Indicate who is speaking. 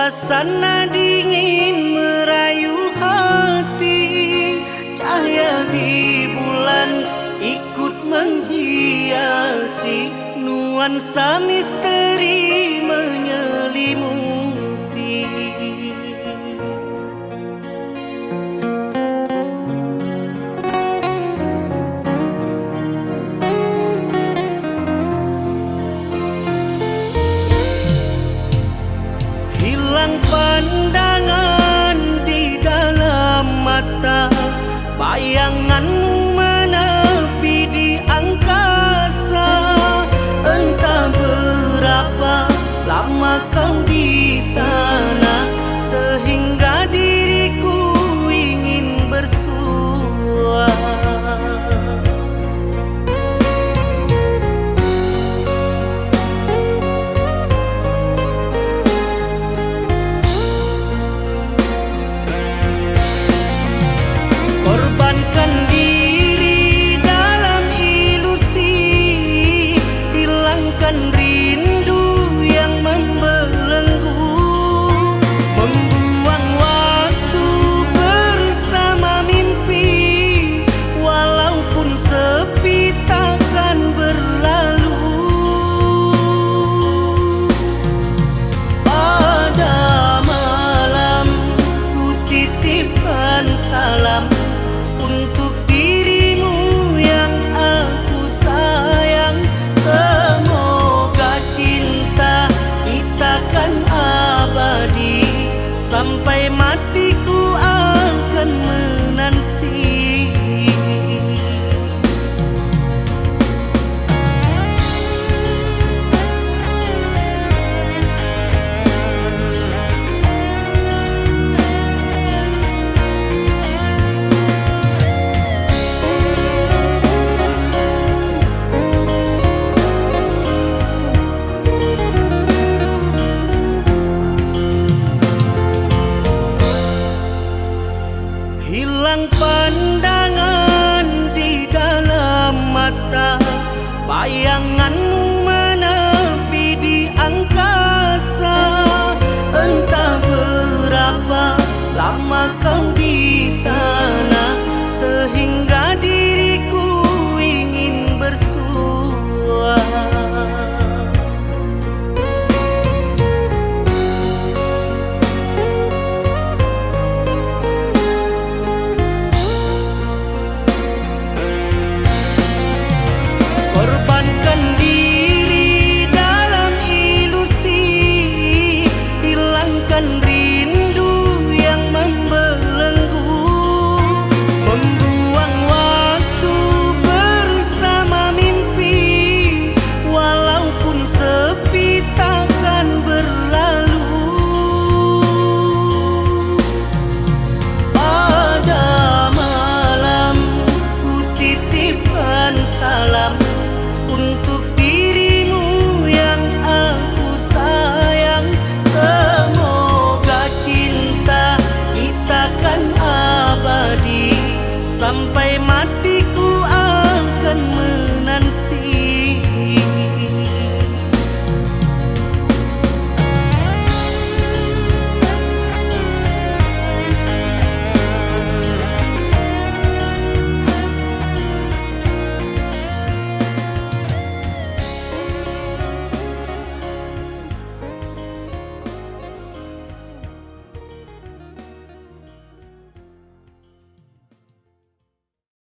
Speaker 1: Suasana dingin merayu hati, cahaya di bulan ikut menghiasi, nuansa misteri menyelimuti. Hilang pandangan di dalam mata, bayanganmu menepi di angkasa. Entah berapa lama kau di sana, sehingga diriku ingin bersua. Korbankan diri dalam ilusi, hilangkan rindu yang membelenggu, membuang waktu bersama mimpi, walaupun sepi takkan berlalu. Pada malam ku titipkan salam untuk dirimu yang aku sayang. Semoga cinta kita kan abadi, sampai matiku akan menanti. Hilang pandangan di dalam mata, bayang